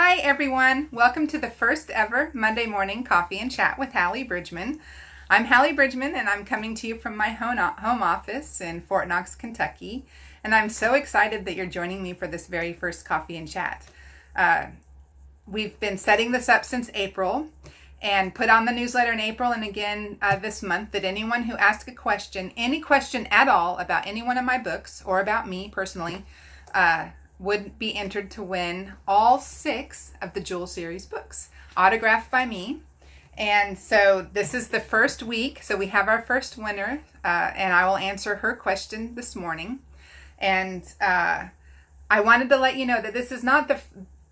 Hi everyone, welcome to the first ever Monday morning coffee and chat with Hallee Bridgeman. I'm Hallee Bridgeman and I'm coming to you from my home office in Fort Knox, Kentucky. And I'm so excited that you're joining me for this very first coffee and chat. We've been setting this up since April and put on the newsletter in April and again this month that anyone who asks a question, any question at all about any one of my books or about me personally, would be entered to win all 6 of the Jewel series books, autographed by me. And so this is the first week. So we have our first winner, and I will answer her question this morning. And I wanted to let you know that this is not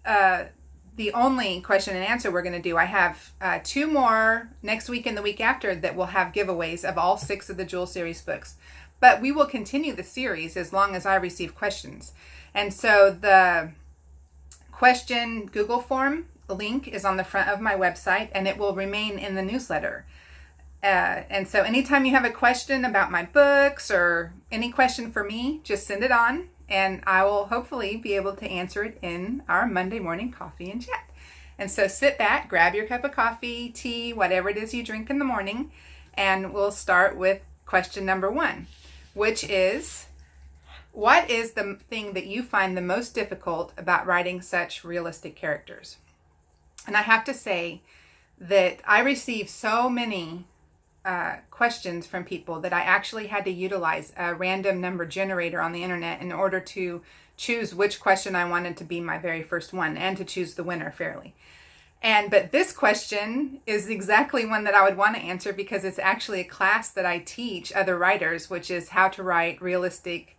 the only question and answer we're going to do. I have 2 more next week and the week after that will have giveaways of all 6 of the Jewel series books. But we will continue the series as long as I receive questions. And so the question Google form link is on the front of my website and it will remain in the newsletter. And so anytime you have a question about my books or any question for me, just send it on and I will hopefully be able to answer it in our Monday morning coffee and chat. And so sit back, grab your cup of coffee, tea, whatever it is you drink in the morning, and we'll start with question number 1, which is, what is the thing that you find the most difficult about writing such realistic characters? And I have to say that I receive so many questions from people that I actually had to utilize a random number generator on the internet in order to choose which question I wanted to be my very first one and to choose the winner fairly. But this question is exactly one that I would want to answer because it's actually a class that I teach other writers, which is how to write realistic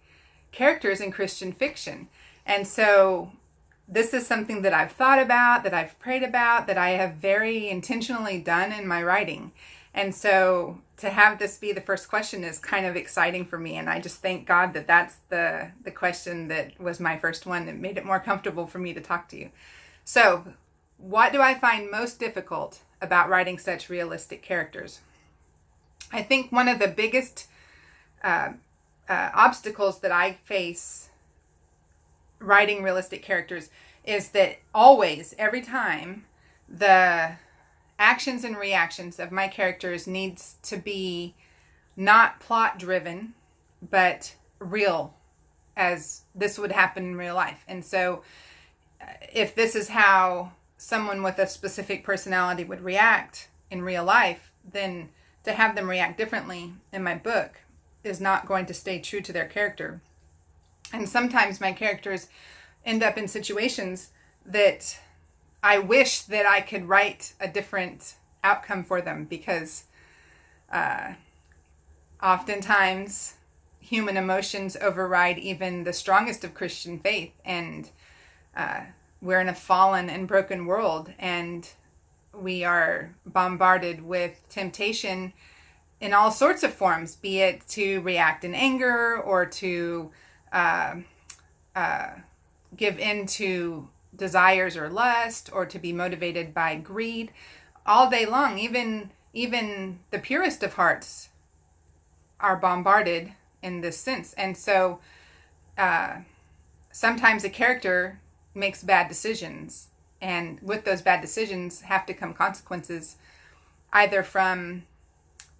characters in Christian fiction. And so this is something that I've thought about, that I've prayed about, that I have very intentionally done in my writing. And so to have this be the first question is kind of exciting for me. And I just thank God that that's the question that was my first one that made it more comfortable for me to talk to you. So what do I find most difficult about writing such realistic characters? I think one of the biggest obstacles that I face writing realistic characters is that always, every time, the actions and reactions of my characters needs to be not plot driven, but real, as this would happen in real life. And so if this is how someone with a specific personality would react in real life, then to have them react differently in my book is not going to stay true to their character. And sometimes my characters end up in situations that I wish that I could write a different outcome for them, because oftentimes human emotions override even the strongest of Christian faith, and we're in a fallen and broken world, and we are bombarded with temptation in all sorts of forms, be it to react in anger or to give in to desires or lust, or to be motivated by greed all day long. Even the purest of hearts are bombarded in this sense. And so sometimes a character makes bad decisions, and with those bad decisions have to come consequences, either from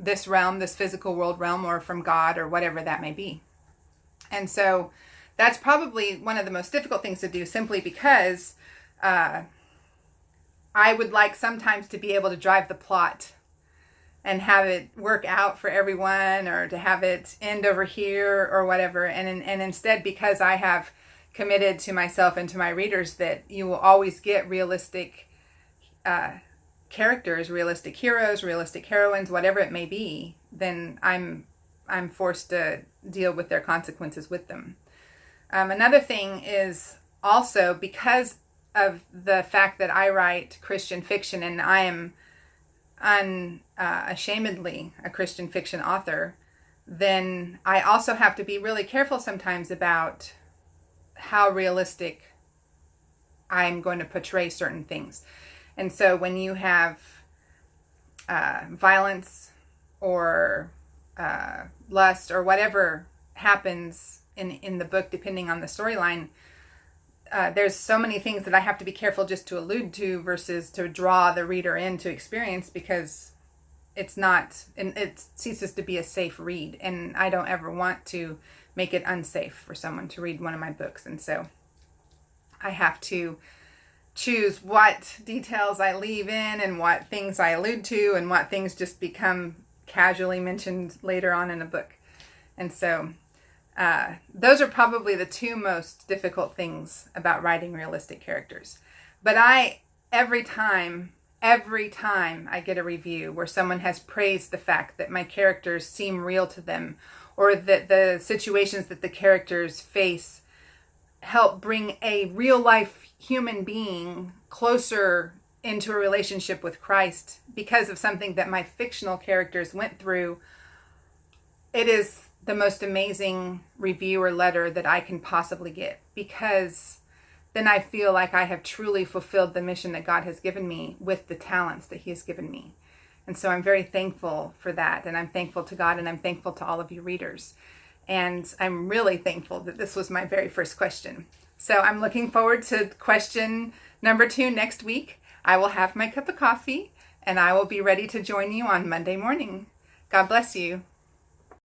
this realm, this physical world realm, or from God, or whatever that may be. And so that's probably one of the most difficult things to do, simply because I would like sometimes to be able to drive the plot and have it work out for everyone, or to have it end over here or whatever. And instead, because I have committed to myself and to my readers that you will always get realistic characters, realistic heroes, realistic heroines, whatever it may be, then I'm forced to deal with their consequences with them. Another thing is also, because of the fact that I write Christian fiction and I am unashamedly a Christian fiction author, then I also have to be really careful sometimes about how realistic I'm going to portray certain things. And so when you have violence or lust or whatever happens in the book, depending on the storyline, there's so many things that I have to be careful just to allude to versus to draw the reader into experience, because it's not, and it ceases to be a safe read. And I don't ever want to make it unsafe for someone to read one of my books. And so I have to choose what details I leave in and what things I allude to and what things just become casually mentioned later on in a book. And so those are probably the two most difficult things about writing realistic characters. But every time I get a review where someone has praised the fact that my characters seem real to them, or that the situations that the characters face help bring a real life human being closer into a relationship with Christ because of something that my fictional characters went through, it is the most amazing review or letter that I can possibly get, because then I feel like I have truly fulfilled the mission that God has given me with the talents that He has given me. And so I'm very thankful for that. And I'm thankful to God, and I'm thankful to all of you readers. And I'm really thankful that this was my very first question. So I'm looking forward to question number 2 next week. I will have my cup of coffee, and I will be ready to join you on Monday morning. God bless you.